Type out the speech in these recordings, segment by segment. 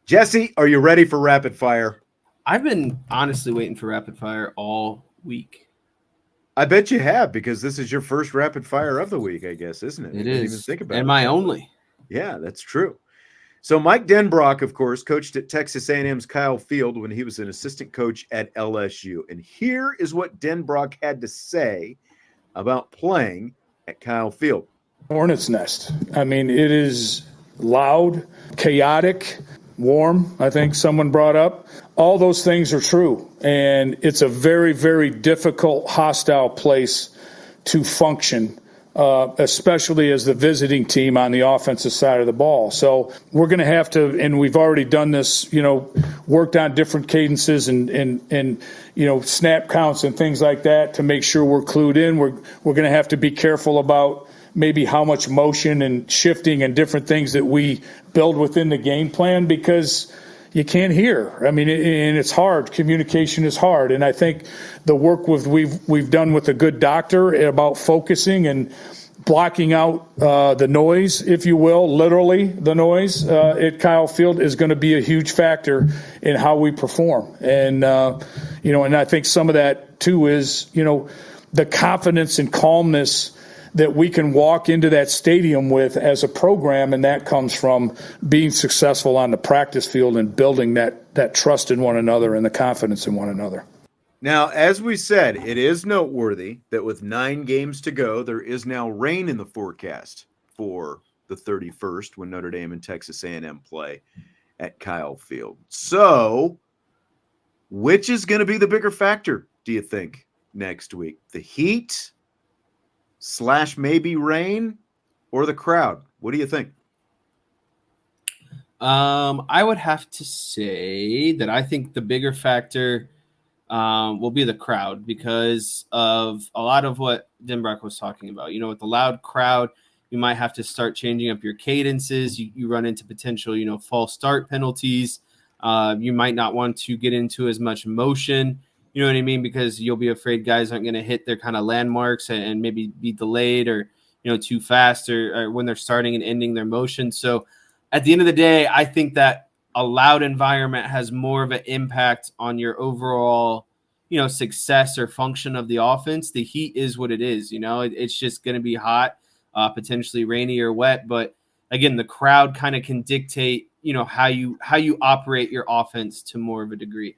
Jesse, are you ready for rapid fire? I've been honestly waiting for rapid fire all week. I bet you have, because this is your first rapid fire of the week, I guess, isn't it? It I didn't is. even think about and it. my only. Yeah, that's true. So Mike Denbrock, of course, coached at Texas A&M's Kyle Field when he was an assistant coach at LSU. And here is what Denbrock had to say about playing at Kyle Field. Hornet's nest. I mean, it is loud, chaotic, warm, I think someone brought up. All those things are true. And it's a very, very difficult, hostile place to function, especially as the visiting team on the offensive side of the ball. So we're going to have to, and we've already done this, worked on different cadences and snap counts and things like that to make sure we're clued in. We're going to have to be careful about maybe how much motion and shifting and different things that we build within the game plan, because you can't hear. I mean, and it's hard. Communication is hard. And I think the work we've done with a good doctor about focusing and blocking out the noise, if you will, literally the noise at Kyle Field is going to be a huge factor in how we perform. And, and I think some of that too is, the confidence and calmness that we can walk into that stadium with as a program, and that comes from being successful on the practice field and building that trust in one another and the confidence in one another. Now, as we said, it is noteworthy that with 9 games to go, there is now rain in the forecast for the 31st when Notre Dame and Texas A&M play at Kyle Field. So, which is going to be the bigger factor, do you think, next week? The heat / maybe rain, or the crowd? What do you think? I would have to say that I think the bigger factor will be the crowd, because of a lot of what Denbrock was talking about. With the loud crowd, you might have to start changing up your cadences. You run into potential, false start penalties. You might not want to get into as much motion. You know what I mean? Because you'll be afraid guys aren't going to hit their kind of landmarks and maybe be delayed or, too fast or when they're starting and ending their motion. So at the end of the day, I think that a loud environment has more of an impact on your overall, success or function of the offense. The heat is what it is. It's just going to be hot, potentially rainy or wet. But again, the crowd kind of can dictate, how you operate your offense to more of a degree.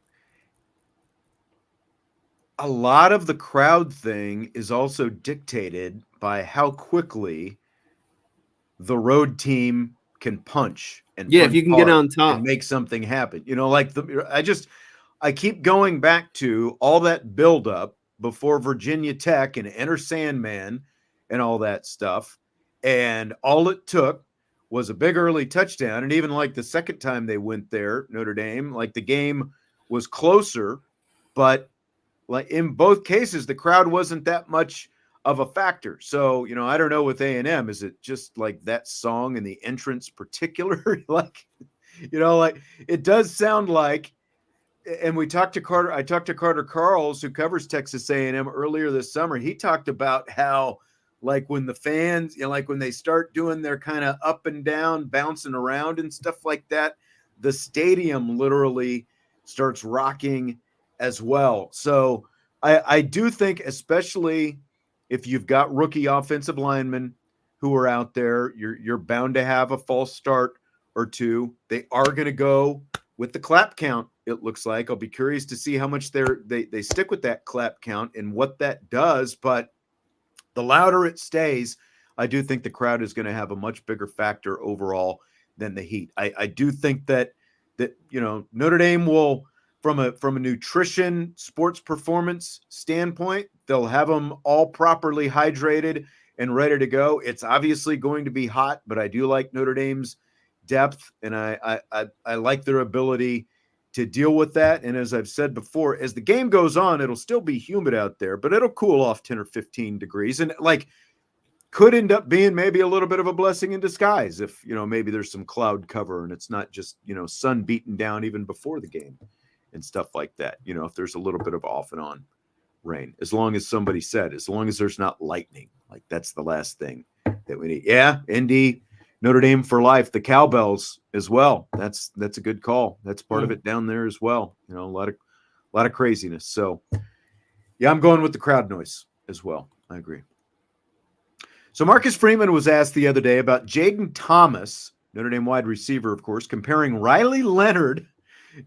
A lot of the crowd thing is also dictated by how quickly the road team can punch and if you can get on top and make something happen. I keep going back to all that buildup before Virginia Tech and Enter Sandman and all that stuff. And all it took was a big early touchdown. And even like the second time they went there, Notre Dame, like the game was closer, but like in both cases, the crowd wasn't that much of a factor. So, I don't know with A&M, is it just like that song and the entrance particular? like it does sound like, and I talked to Carter Carls, who covers Texas A&M earlier this summer. He talked about how like when the fans, like when they start doing their kind of up and down, bouncing around and stuff like that, the stadium literally starts rocking as well. So I do think, especially if you've got rookie offensive linemen who are out there, you're bound to have a false start or two. They are going to go with the clap count, it looks like. I'll be curious to see how much they stick with that clap count and what that does. But the louder it stays, I do think the crowd is going to have a much bigger factor overall than the heat. I do think that Notre Dame will, from a nutrition, sports performance standpoint, they'll have them all properly hydrated and ready to go. It's obviously going to be hot, but I do like Notre Dame's depth, and I like their ability to deal with that. And as I've said before, as the game goes on, it'll still be humid out there, but it'll cool off 10 or 15 degrees, and like could end up being maybe a little bit of a blessing in disguise if, maybe there's some cloud cover and it's not just, sun beaten down even before the game and stuff like that. If there's a little bit of off and on rain, as long as as long as there's not lightning, like that's the last thing that we need. Yeah. Indy, Notre Dame for life, the Cowbells as well. That's a good call. That's part of it down there as well. You know, a lot of craziness. So yeah, I'm going with the crowd noise as well. I agree. So Marcus Freeman was asked the other day about Jayden Thomas, Notre Dame wide receiver, of course, comparing Riley Leonard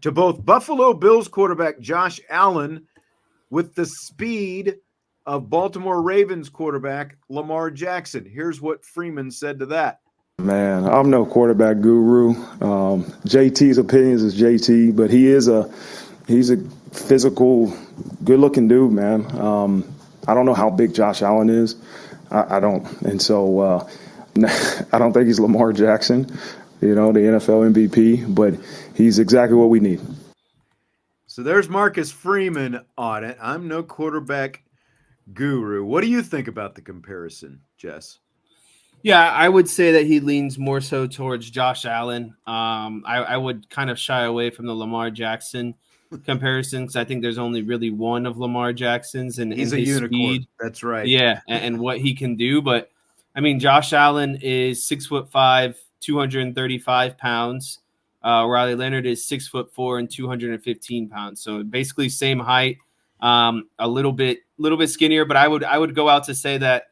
to both Buffalo Bills quarterback Josh Allen with the speed of Baltimore Ravens quarterback Lamar Jackson. Here's what Freeman said to that. Man, I'm no quarterback guru. JT's opinions is JT, but he's a physical, good-looking dude, man. I don't know how big Josh Allen is. I don't. And so I don't think he's Lamar Jackson, you know, the NFL MVP, but he's exactly what we need. So there's Marcus Freeman on it. I'm no quarterback guru. What do you think about the comparison, Jess? Yeah, I would say that he leans more so towards Josh Allen. I would kind of shy away from the Lamar Jackson comparison because I think there's only really one of Lamar Jackson's and he's a his unicorn. speed. That's right. Yeah, and what he can do. But I mean, Josh Allen is 6'5", 235 pounds. Riley Leonard is 6'4" and 215 pounds. So basically same height, a little bit skinnier. But I would go out to say that,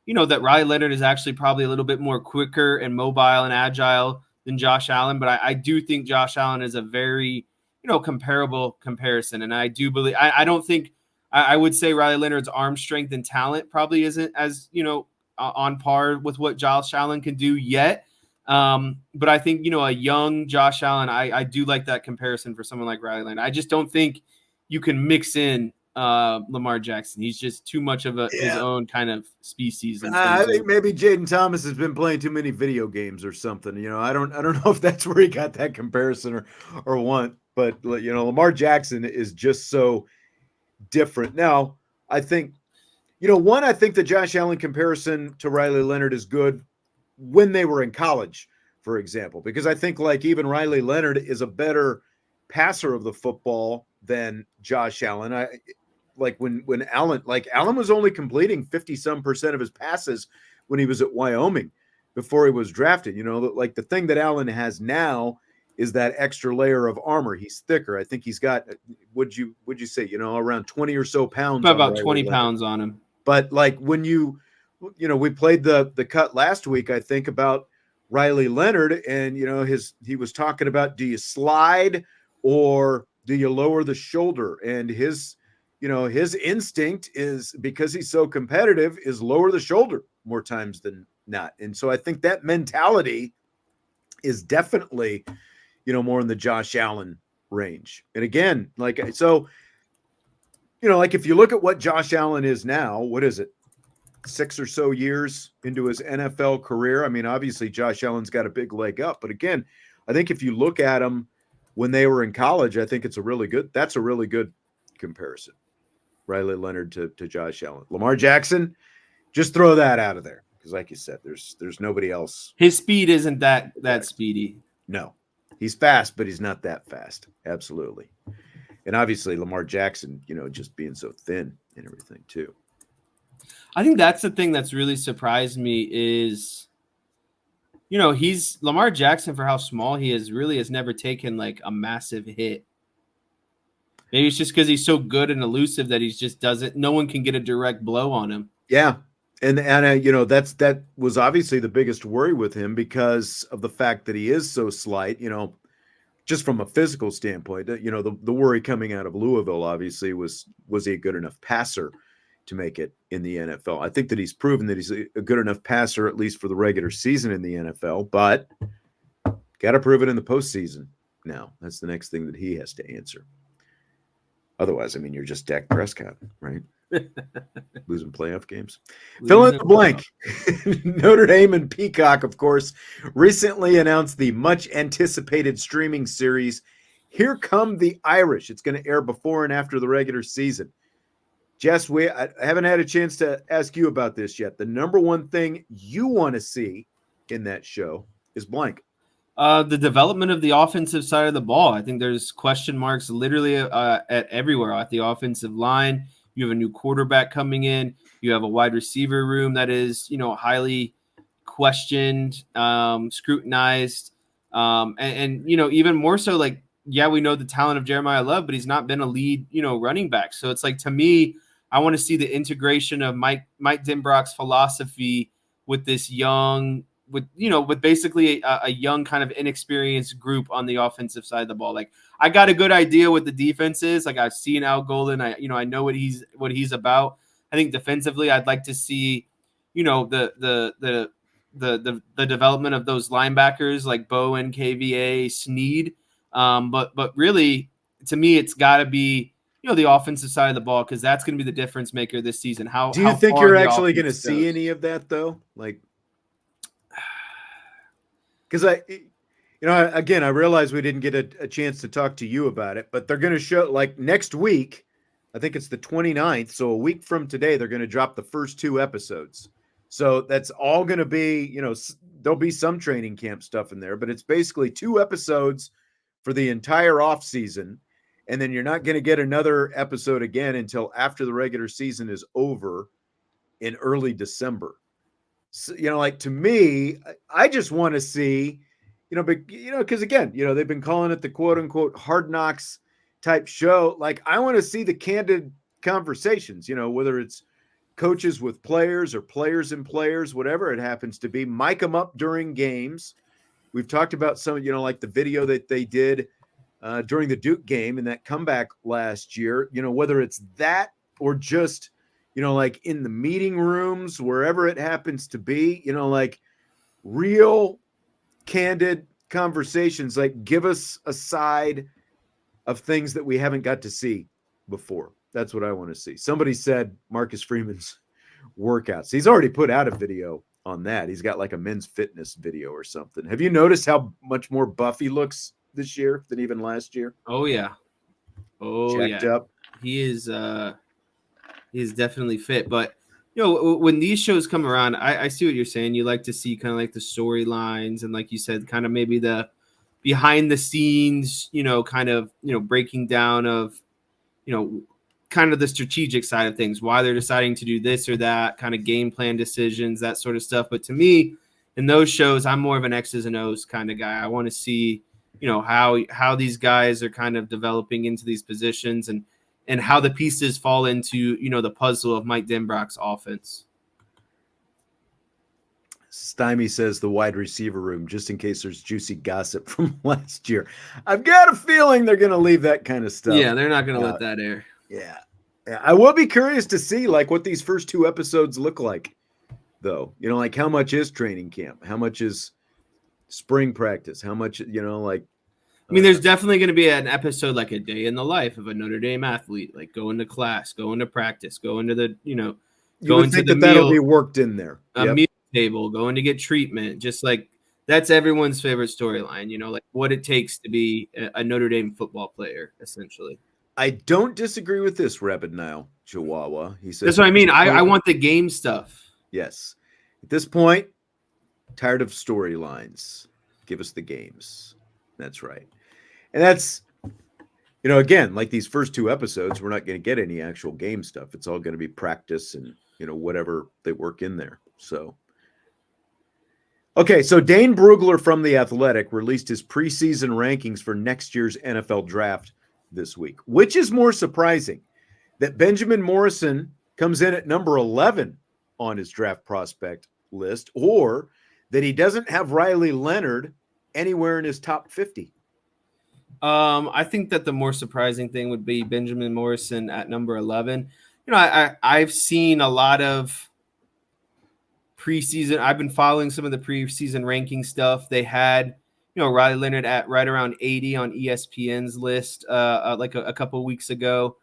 you know, that Riley Leonard is actually probably a little bit more quicker and mobile and agile than Josh Allen. But I do think Josh Allen is a very, you know, comparable comparison. And I do believe, I don't think, I would say Riley Leonard's arm strength and talent probably isn't as, you know, on par with what Josh Allen can do yet. But I think, you know, a young Josh Allen, I do like that comparison for someone like Riley Leonard. I just don't think you can mix in Lamar Jackson. He's just too much of his own kind of species. I think maybe Jayden Thomas has been playing too many video games or something. You know, I don't know if that's where he got that comparison or what, but you know, Lamar Jackson is just so different. Now, I think, you know, I think the Josh Allen comparison to Riley Leonard is good when they were in college, for example, because I think like even Riley Leonard is a better passer of the football than Josh Allen. Like when Allen was only completing 50% of his passes when he was at Wyoming before he was drafted. You know, like the thing that Allen has now is that extra layer of armor. He's thicker. I think he's got, would you say, you know, around 20 or so pounds. About 20 pounds on him. But like when you know, we played the cut last week, I think, about Riley Leonard, and you know, he was talking about, do you slide or do you lower the shoulder? And his instinct is, because he's so competitive, is lower the shoulder more times than not. And so I think that mentality is definitely, you know, more in the Josh Allen range. And again, like, so, you know, like if you look at what Josh Allen is now, what is it? 6 or so years into his NFL career. I mean, obviously Josh Allen's got a big leg up, but again, I think if you look at him when they were in college, I think that's a really good comparison. Riley Leonard to Josh Allen. Lamar Jackson, just throw that out of there. Because like you said, there's nobody else. His speed isn't that speedy. No, he's fast, but he's not that fast. Absolutely. And obviously Lamar Jackson, you know, just being so thin and everything too. I think that's the thing that's really surprised me is, you know, Lamar Jackson, for how small he is, really has never taken like a massive hit. Maybe it's just because he's so good and elusive that he just doesn't. No one can get a direct blow on him. Yeah, and you know, that was obviously the biggest worry with him because of the fact that he is so slight. You know, just from a physical standpoint, you know, the worry coming out of Louisville obviously was he a good enough passer to make it in the NFL? I think that he's proven that he's a good enough passer, at least for the regular season in the NFL, but got to prove it in the postseason. Now that's the next thing that he has to answer. Otherwise, I mean, you're just Dak Prescott, right? Losing playoff games. Fill in the blank. Notre Dame and Peacock, of course, recently announced the much anticipated streaming series, Here Come the Irish. It's going to air before and after the regular season. Jess, I haven't had a chance to ask you about this yet. The number one thing you want to see in that show is blank. The development of the offensive side of the ball. I think there's question marks literally at everywhere at the offensive line. You have a new quarterback coming in. You have a wide receiver room that is, you know, highly questioned, scrutinized, and even more so, like, yeah, we know the talent of Jeremiah Love, but he's not been a lead, running back. So it's like, to me, I want to see the integration of Mike Denbrock's philosophy with this young, with basically a young kind of inexperienced group on the offensive side of the ball. Like, I got a good idea what the defense is. Like, I've seen Al Golden. I know what he's about. I think defensively, I'd like to see, the development of those linebackers like Bowen, KVA, Sneed. But really, to me, it's got to be, the offensive side of the ball, because that's going to be the difference maker this season. Do you think far you're the actually going to offense see goes. any of that, though? Like, because I realize we didn't get a chance to talk to you about it, but they're going to show, like, next week, I think it's the 29th. So a week from today, they're going to drop the first 2 episodes. So that's all going to be, there'll be some training camp stuff in there, but it's basically 2 episodes for the entire off season. And then you're not going to get another episode again until after the regular season is over in early December. So, like, to me, I just want to see, because again, they've been calling it the quote unquote Hard Knocks type show. Like, I want to see the candid conversations, whether it's coaches with players or players and players, whatever it happens to be, mic them up during games. We've talked about some, like the video that they did during the Duke game and that comeback last year, whether it's that or just, like in the meeting rooms, wherever it happens to be, like real candid conversations, like give us a side of things that we haven't got to see before. That's what I want to see. Somebody said Marcus Freeman's workouts. He's already put out a video on that. He's got like a men's fitness video or something. Have you noticed how much more buff he looks this year than even last year? Oh yeah. Jacked up. He is definitely fit. But when these shows come around, I see what you're saying. You like to see kind of like the storylines and, like you said, kind of maybe the behind the scenes, kind of, breaking down of, kind of the strategic side of things, why they're deciding to do this or that, kind of game plan decisions, that sort of stuff. But to me, in those shows, I'm more of an X's and O's kind of guy. I want to see, how these guys are kind of developing into these positions and how the pieces fall into, the puzzle of Mike Denbrock's offense. Stymie says the wide receiver room, just in case there's juicy gossip from last year. I've got a feeling they're going to leave that kind of stuff. Yeah, they're not going to let that air. Yeah. I will be curious to see like what these first 2 episodes look like, though. Like how much is training camp? How much is spring practice? How much, like. I mean, there's definitely going to be an episode like a day in the life of a Notre Dame athlete, like going to class, going to practice, going to the, going to the meal, that'll be worked in there. Meal table, going to get treatment, just like that's everyone's favorite storyline, like what it takes to be a Notre Dame football player, essentially. I don't disagree with this, Rapid Nile Chihuahua. He says that's what I mean. I want the game stuff. Yes. At this point, tired of storylines. Give us the games. That's right. And that's, again, like these first 2 episodes, we're not going to get any actual game stuff. It's all going to be practice and, whatever they work in there. So, okay. So Dane Brugler from The Athletic released his preseason rankings for next year's NFL draft this week. Which is more surprising, that Benjamin Morrison comes in at number 11 on his draft prospect list, or that he doesn't have Riley Leonard anywhere in his top 50? I think that the more surprising thing would be Benjamin Morrison at number 11. I've seen a lot of preseason. I've been following some of the preseason ranking stuff. They had, Riley Leonard at right around 80 on ESPN's list, like a couple of weeks ago.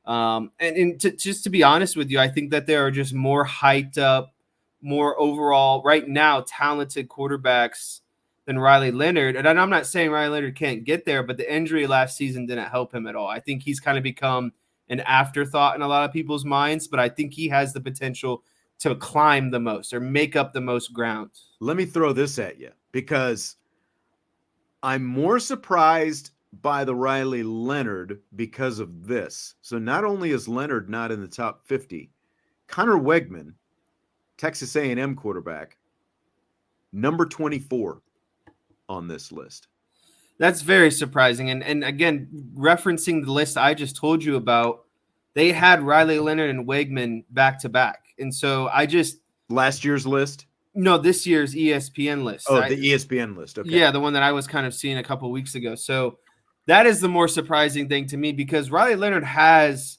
Just to be honest with you, I think that there are just more hyped up, more overall right now talented quarterbacks than Riley Leonard. And I'm not saying Riley Leonard can't get there, but the injury last season didn't help him at all. I think he's kind of become an afterthought in a lot of people's minds, but I think he has the potential to climb the most or make up the most ground. Let me throw this at you, because I'm more surprised by the Riley Leonard because of this. So not only is Leonard not in the top 50, Connor Weigman, Texas A&M quarterback, number 24 on this list. That's very surprising. And again, referencing the list I just told you about, they had Riley Leonard and Weigman back to back. And so last year's list? No, this year's ESPN list. Oh, the ESPN list. Okay. Yeah, the one that I was kind of seeing a couple of weeks ago. So that is the more surprising thing to me, because Riley Leonard has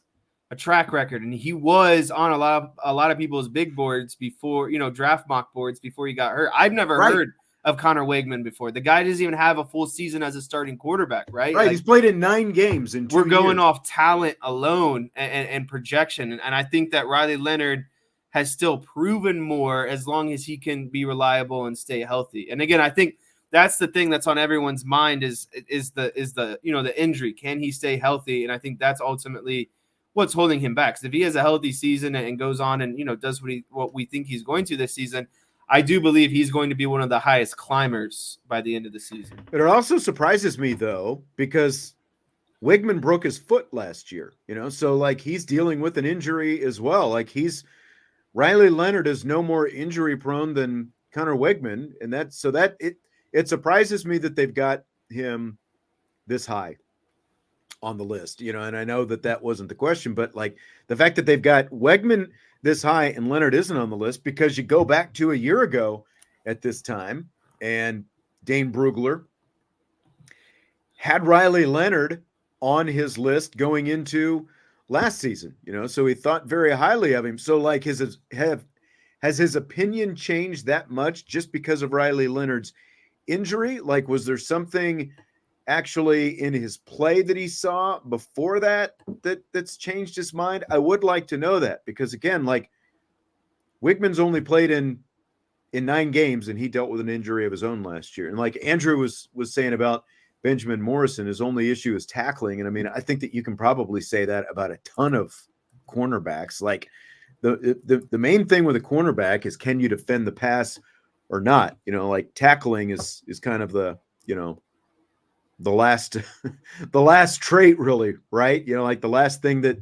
a track record, and he was on a lot of people's big boards before, draft mock boards before he got hurt. I've never heard of Connor Weigman before. The guy doesn't even have a full season as a starting quarterback, right? Right. He's played in 9 games in 2 years. We're going off talent alone and projection. And I think that Riley Leonard has still proven more as long as he can be reliable and stay healthy. And again, I think that's the thing that's on everyone's mind is the injury. Can he stay healthy? And I think that's ultimately what's holding him back. So if he has a healthy season and goes on and, does what we think he's going to this season, I do believe he's going to be one of the highest climbers by the end of the season. It also surprises me, though, because Weigman broke his foot last year, so like he's dealing with an injury as well. Like Riley Leonard is no more injury prone than Connor Weigman. And it surprises me that they've got him this high on the list, and I know that wasn't the question, but like the fact that they've got Weigman this high and Leonard isn't on the list, because you go back to a year ago at this time and Dane Brugler had Riley Leonard on his list going into last season, so he thought very highly of him. So like has his opinion changed that much just because of Riley Leonard's injury? Like, was there something actually in his play that he saw before that's changed his mind? I would like to know that, because again, like Weigman's only played in 9 games and he dealt with an injury of his own last year. And like Andrew was saying about Benjamin Morrison, his only issue is tackling. And I mean, I think that you can probably say that about a ton of cornerbacks. Like the main thing with a cornerback is, can you defend the pass or not? Like tackling is kind of the last the last trait, really, right? Like the last thing that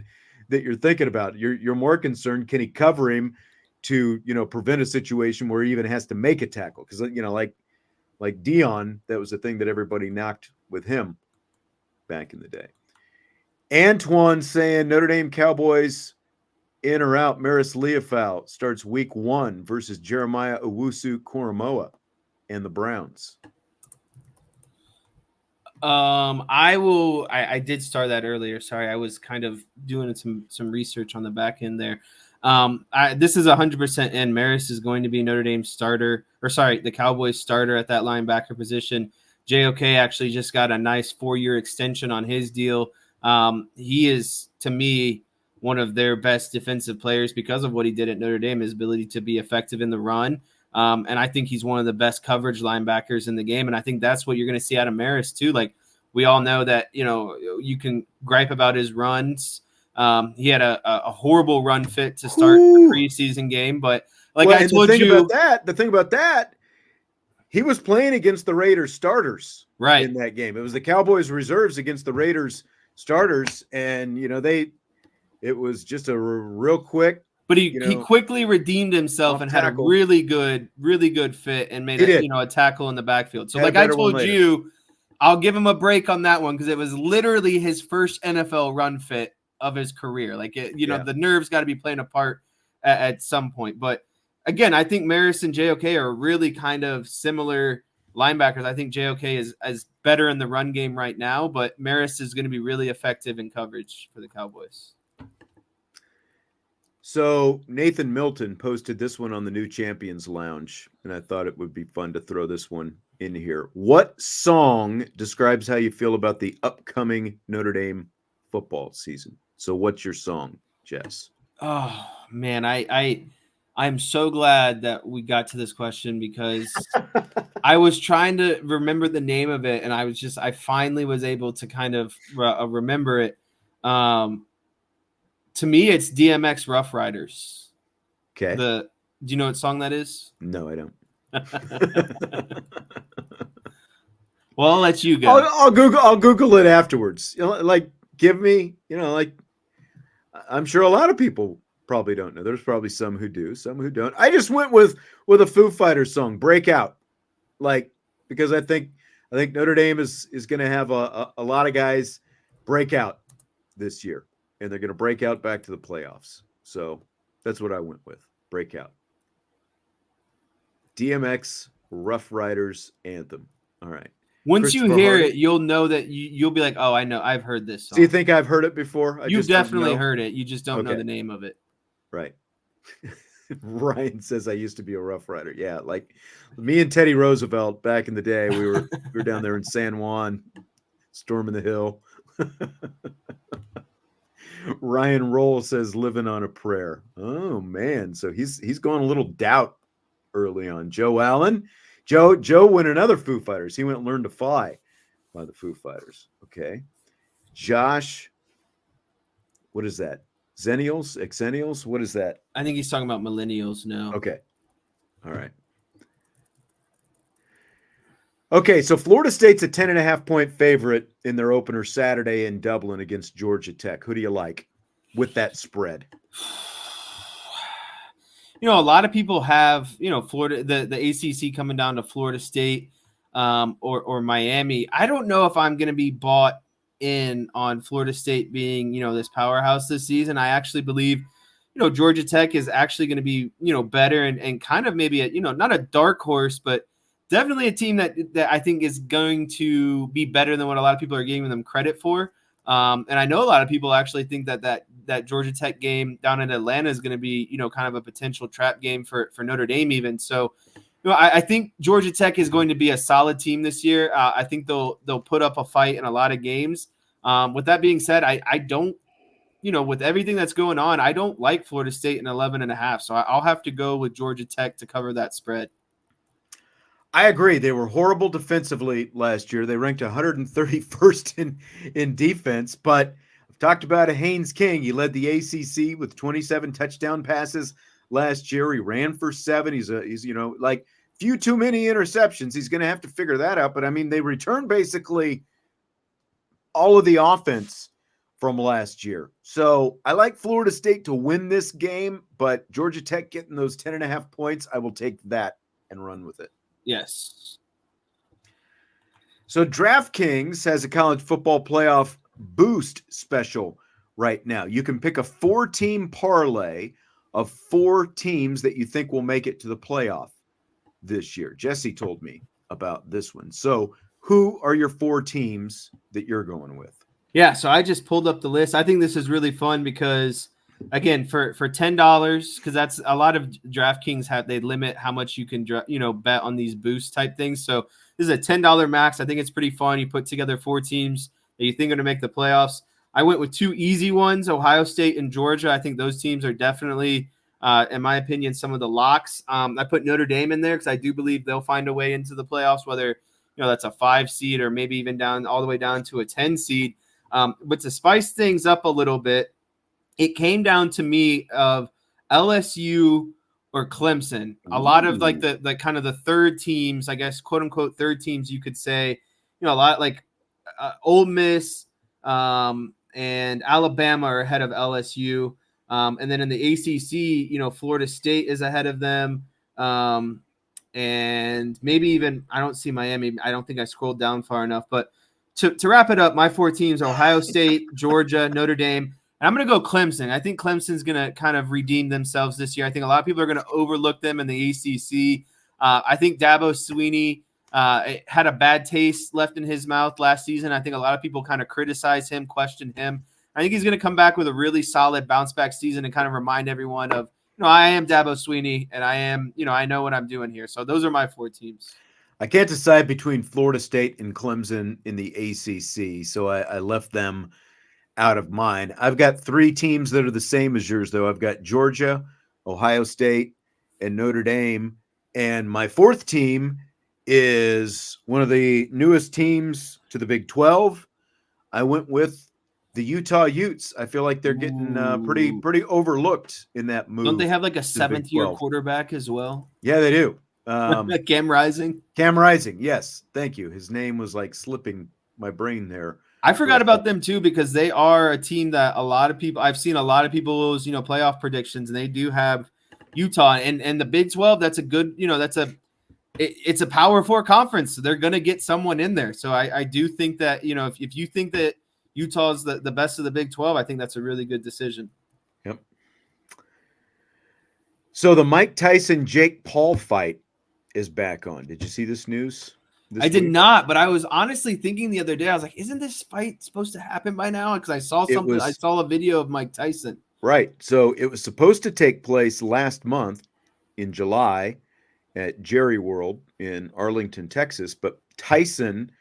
you're thinking about. You're more concerned, can he cover him to prevent a situation where he even has to make a tackle? Because like Dion, that was the thing that everybody knocked with him back in the day. Antoine saying Notre Dame Cowboys in or out. Marist Liufau starts week 1 versus Jeremiah Owusu-Koramoah and the Browns. I did start that earlier. Sorry, I was kind of doing some research on the back end there. This is 100% in. Marist is going to be Notre Dame's starter, the Cowboys starter at that linebacker position. JOK actually just got a nice 4-year extension on his deal. He is, to me, one of their best defensive players because of what he did at Notre Dame, his ability to be effective in the run. And I think he's one of the best coverage linebackers in the game. And I think that's what you're going to see out of Marist too. Like, we all know that, you can gripe about his runs. He had a horrible run fit to start the preseason game, but I told you, the thing about that, he was playing against the Raiders starters right in that game. It was the Cowboys reserves against the Raiders starters. And, it was just a real quick, but he quickly redeemed himself and tackle. Had a really good fit and made a tackle in the backfield. So I told you, I'll give him a break on that one, because it was literally his first NFL run fit of his career. The nerves got to be playing a part at some point. But again, I think Marist and JOK are really kind of similar linebackers. I think JOK is better in the run game right now, but Marist is going to be really effective in coverage for the Cowboys. So Nathan Milton posted this one on the New Champions Lounge, and I thought it would be fun to throw this one in here. What song describes how you feel about the upcoming Notre Dame football season? So what's your song, Jess? Oh, man, I'm so glad that we got to this question, because I was trying to remember the name of it, and I finally was able to kind of remember it. To me, it's DMX Rough Riders. Okay. Do you know what song that is? No, I don't. Well, I'll let you go. I'll Google it afterwards. Give me, I'm sure a lot of people probably don't know. There's probably some who do, some who don't. I just went with a Foo Fighters song, Break Out. like, because I think Notre Dame is going to have a lot of guys break out this year, and they're going to break out back to the playoffs. So that's what I went with. Breakout. DMX Rough Riders anthem. All right. Once you hear it, you'll know that you'll be like, oh, I know. I've heard this song. Do you think I've heard it before? You've definitely heard it. You just don't know the name of it. Right. Ryan says I used to be a Rough Rider. Yeah, like me and Teddy Roosevelt back in the day, we were down there in San Juan, storming the hill. Ryan Roll says living on a prayer. Oh man, so he's going a little doubt early on. Joe Allen. Joe went another Foo Fighters. He went and learned to fly by the Foo Fighters. Okay. Josh, what is that? Xennials? Exennials? What is that? I think he's talking about millennials now. Okay. All right. Okay, so Florida State's a 10.5-point favorite in their opener Saturday in Dublin against Georgia Tech. Who do you like with that spread? A lot of people have, Florida, the ACC coming down to Florida State or Miami. I don't know if I'm going to be bought in on Florida State being, this powerhouse this season. I actually believe, Georgia Tech is actually going to be, better and kind of maybe not a dark horse, but definitely a team that I think is going to be better than what a lot of people are giving them credit for. And I know a lot of people actually think that Georgia Tech game down in Atlanta is going to be, kind of a potential trap game for Notre Dame even. So, I think Georgia Tech is going to be a solid team this year. I think they'll put up a fight in a lot of games. With that being said, I don't, with everything that's going on, I don't like Florida State in 11.5. So I'll have to go with Georgia Tech to cover that spread. I agree. They were horrible defensively last year. They ranked 131st in defense, but I've talked about Haynes King. He led the ACC with 27 touchdown passes last year. He ran for 7. He's few too many interceptions. He's going to have to figure that out. But I mean, they returned basically all of the offense from last year. So I like Florida State to win this game, but Georgia Tech getting those 10.5 points, I will take that and run with it. Yes. So DraftKings has a college football playoff boost special right now. You can pick a 4-team parlay of 4 teams that you think will make it to the playoff this year. Jesse told me about this one. So who are your 4 teams that you're going with? Yeah, so I just pulled up the list. I think this is really fun because, again, for $10, because that's a lot of DraftKings they limit how much you can bet on these boost type things. So this is a $10 max. I think it's pretty fun. You put together 4 teams that you think are going to make the playoffs. I went with 2 easy ones, Ohio State and Georgia. I think those teams are definitely, in my opinion, some of the locks. I put Notre Dame in there because I do believe they'll find a way into the playoffs, whether that's a 5 seed or maybe even down all the way down to a 10 seed. But to spice things up a little bit, it came down to me of LSU or Clemson. A lot of like the kind of the third teams, I guess, quote unquote third teams, you could say, a lot like Ole Miss and Alabama are ahead of LSU. And then in the ACC, Florida State is ahead of them. And maybe even, I don't see Miami. I don't think I scrolled down far enough, but to wrap it up, my 4 teams are Ohio State, Georgia, Notre Dame. And I'm going to go Clemson. I think Clemson's going to kind of redeem themselves this year. I think a lot of people are going to overlook them in the ACC. I think Dabo Swinney had a bad taste left in his mouth last season. I think a lot of people kind of criticize him, question him. I think he's going to come back with a really solid bounce back season and kind of remind everyone of, I am Dabo Swinney and I am, I know what I'm doing here. So those are my 4 teams. I can't decide between Florida State and Clemson in the ACC, so I left them out of mine. I've got 3 teams that are the same as yours, though. I've got Georgia, Ohio State, and Notre Dame. And my 4th team is one of the newest teams to the Big 12. I went with the Utah Utes. I feel like they're getting pretty overlooked in that move. Don't they have like a 7th-year quarterback as well? Yeah, they do. Cam Rising. Cam Rising, yes. Thank you. His name was like slipping my brain there. I forgot about them too because they are a team that I've seen a lot of people's, playoff predictions, and they do have Utah and the Big 12. That's a good, it's a Power 4 conference, so they're going to get someone in there. So I do think that, you know, if you think that Utah's the best of the Big 12, I think that's a really good decision. Yep. So the Mike Tyson Jake Paul fight is back on. Did you see this news? I did not, but I was honestly thinking the other day, I was like, isn't this fight supposed to happen by now? Because I saw something, I saw a video of Mike Tyson. Right. So it was supposed to take place last month in July at Jerry World in Arlington, Texas, but Tyson,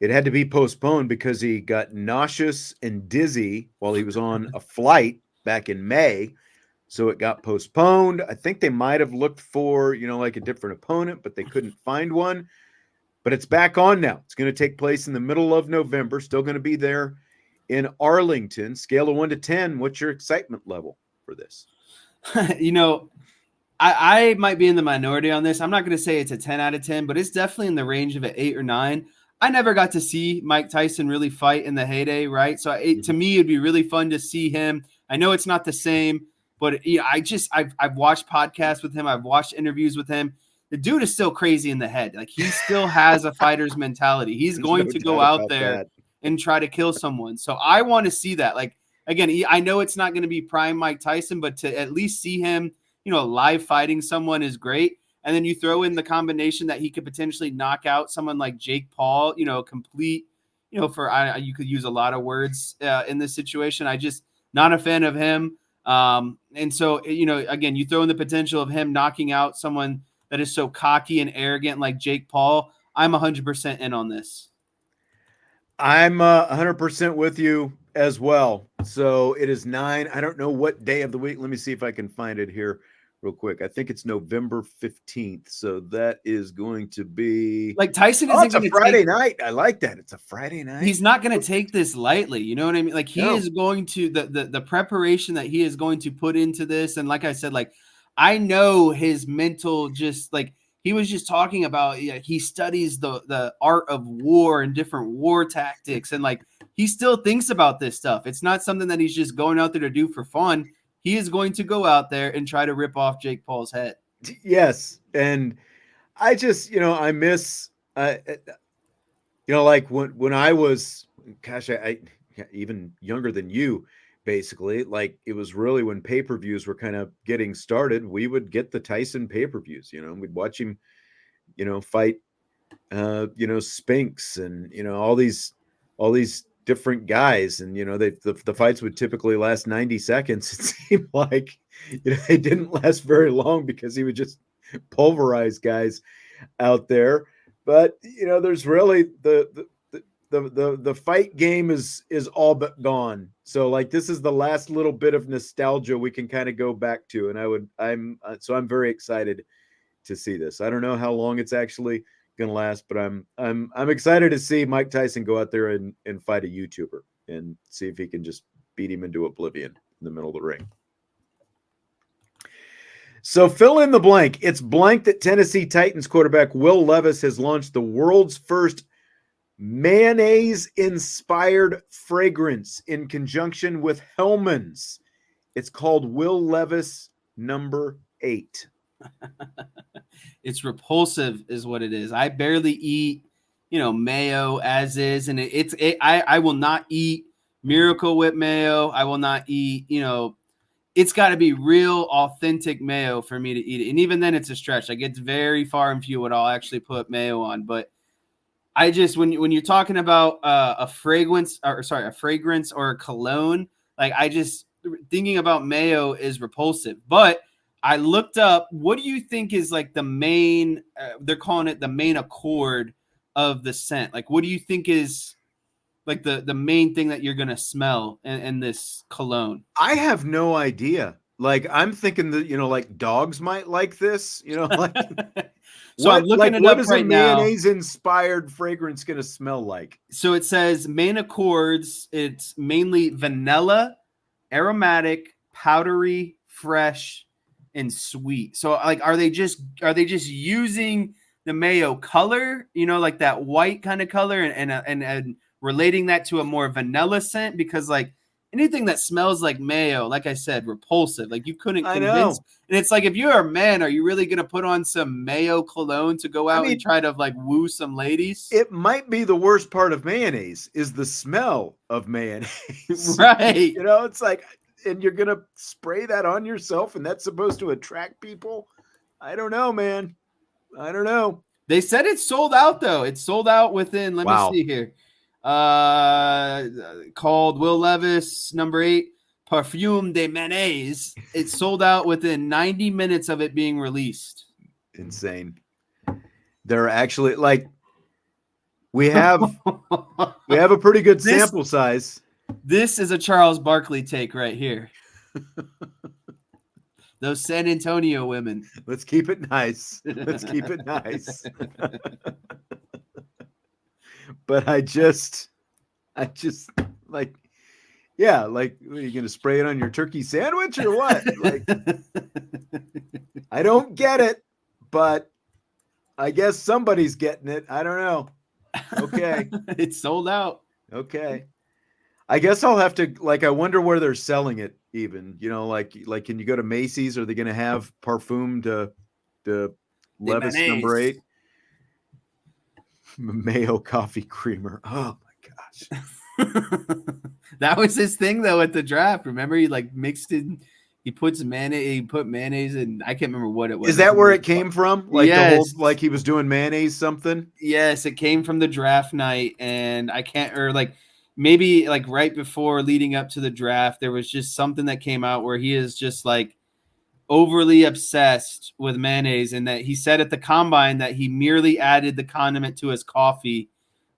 it had to be postponed because he got nauseous and dizzy while he was on a flight back in May. So it got postponed. I think they might have looked for, you know, like a different opponent, but they couldn't find one. But it's back on now. It's going to take place in the middle of November. Still going to be there in Arlington. Scale of 1 to 10. What's your excitement level for this? You know, I might be in the minority on this. I'm not going to say it's a 10 out of 10, but it's definitely in the range of an 8 or 9. I never got to see Mike Tyson really fight in the heyday, right? So to me, it'd be really fun to see him. I know it's not the same, but I've watched podcasts with him. I've watched interviews with him. The dude is still crazy in the head. Like, he still has a fighter's mentality. He's going to go out there and try to kill someone. So I want to see that. Like, again, I know it's not going to be prime Mike Tyson, but to at least see him, you know, live fighting someone is great. And then you throw in the combination that he could potentially knock out someone like Jake Paul, you know, complete, you know, you could use a lot of words in this situation. I just not a fan of him. And so, you know, again, you throw in the potential of him knocking out someone that is so cocky and arrogant like Jake Paul. I'm 100% in on this. I'm 100% with you as well. So it is 9. I don't know what day of the week. Let me see if I can find it here real quick. I think it's November 15th. So that is going to be like Tyson isn't going to Friday night. I like that. It's a Friday night. He's not going to take this lightly. You know what I mean? Like, he is going to the preparation that he is going to put into this. And like I said, like, I know his mental, just like he was just talking about, he studies the art of war and different war tactics. And like, he still thinks about this stuff. It's not something that he's just going out there to do for fun. He is going to go out there and try to rip off Jake Paul's head. Yes. And I just, you know, I miss, you know, like when I was, gosh, I even younger than you, basically, like, it was really when pay-per-views were kind of getting started. We would get the Tyson pay-per-views, you know, and we'd watch him, you know, fight, you know, Spinks and, you know, all these different guys. And, you know, the fights would typically last 90 seconds. It seemed like, you know, they didn't last very long because he would just pulverize guys out there. But, you know, there's really the fight game is all but gone. So like, this is the last little bit of nostalgia we can kind of go back to. And I'm very excited to see this. I don't know how long it's actually going to last, but I'm excited to see Mike Tyson go out there and fight a YouTuber and see if he can just beat him into oblivion in the middle of the ring. So fill in the blank. It's blank that Tennessee Titans quarterback Will Levis has launched the world's first mayonnaise-inspired fragrance in conjunction with Hellmann's. It's called Will Levis number 8. It's repulsive is what it is. I barely eat, you know, mayo as is. And I will not eat Miracle Whip mayo. I will not eat, you know, it's got to be real authentic mayo for me to eat it. And even then it's a stretch. Like, it's very far and few what I'll actually put mayo on. But I just, when you're talking about a fragrance or a cologne, like, I just thinking about mayo is repulsive. But I looked up, what do you think is like the main, they're calling it the main accord of the scent. Like, what do you think is like the main thing that you're going to smell in this cologne? I have no idea. Like, I'm thinking that, you know, like, dogs might like this, you know, like, so I'm looking it up right now. What is a mayonnaise-inspired fragrance going to smell like? So it says main accords. It's mainly vanilla, aromatic, powdery, fresh, and sweet. So like, are they just using the mayo color, you know, like that white kind of color, and relating that to a more vanilla scent? Because like, anything that smells like mayo, like I said, repulsive. Like you couldn't I convince. know. And it's like, if you're a man, are you really going to put on some mayo cologne to go out mean, and try to like woo some ladies? It might be the worst part of mayonnaise is the smell of mayonnaise. Right. You know, it's like, and you're going to spray that on yourself and that's supposed to attract people. I don't know, man. I don't know. They said it's sold out though. It's sold out within, let Wow. me see here. Called Will Levis, number 8, Parfume de Mayonnaise. It's sold out within 90 minutes of it being released. Insane. They're actually like, we have a pretty good sample size. This is a Charles Barkley take right here. Those San Antonio women. Let's keep it nice. Let's keep it nice. But I just like, yeah, like, are you going to spray it on your turkey sandwich or what? Like, I don't get it, but I guess somebody's getting it. I don't know. Okay. It's sold out. Okay. I guess I'll have to, like, I wonder where they're selling it even, you know, like, can you go to Macy's? Are they going to have Parfum to Levis number 8? Mayo coffee creamer. Oh my gosh. That was his thing though at the draft. Remember, he like mixed in, he put mayonnaise in, I can't remember what it was. Is that where it came from? Like yes. The whole, like he was doing mayonnaise something? Yes, it came from the draft night, and I can't, or like maybe like right before leading up to the draft, there was just something that came out where he is just like overly obsessed with mayonnaise, and that he said at the combine that he merely added the condiment to his coffee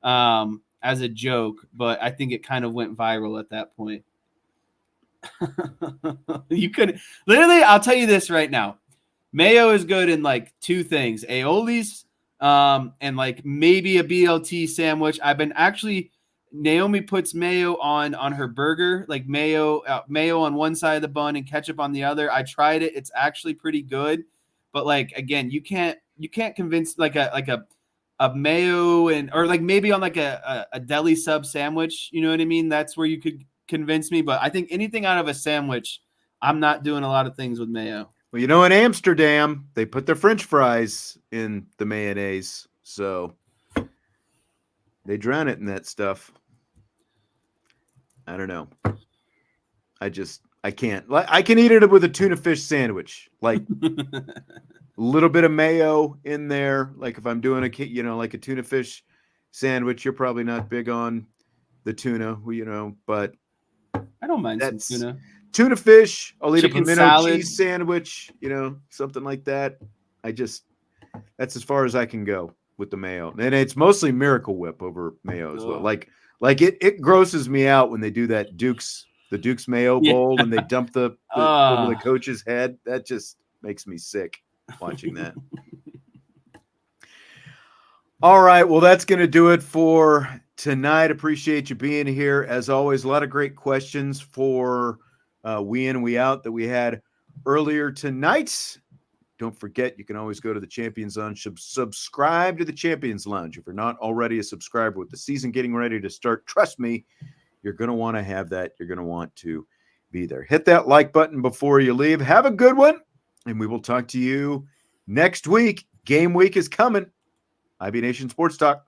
as a joke, but I think it kind of went viral at that point. You could literally, I'll tell you this right now. Mayo is good in like 2 things, aiolis and like maybe a BLT sandwich. I've been actually, Naomi puts mayo on her burger, like mayo on one side of the bun and ketchup on the other. I tried it. It's actually pretty good. But like, again, you can't convince like a mayo or like maybe on like a deli sub sandwich. You know what I mean? That's where you could convince me. But I think anything out of a sandwich, I'm not doing a lot of things with mayo. Well, you know, in Amsterdam, they put their French fries in the mayonnaise. So they drown it in that stuff. I don't know. I can't. Like, I can eat it with a tuna fish sandwich. Like a little bit of mayo in there. Like if I'm doing like a tuna fish sandwich, you're probably not big on the tuna, you know, but I don't mind some tuna. Tuna fish. I'll eat Chicken a pimento salad. cheese sandwich, you know, something like that. That's as far as I can go with the mayo. And it's mostly Miracle Whip over mayo as well. Like it grosses me out when they do that the Duke's mayo bowl and they dump the over the coach's head. That just makes me sick watching that. All right. Well, that's going to do it for tonight. Appreciate you being here. As always, a lot of great questions for We In, We Out that we had earlier tonight. Don't forget, you can always go to the Champions Lounge, subscribe to the Champions Lounge. If you're not already a subscriber with the season getting ready to start, trust me, you're going to want to have that. You're going to want to be there. Hit that like button before you leave. Have a good one, and we will talk to you next week. Game week is coming. IB Nation Sports Talk.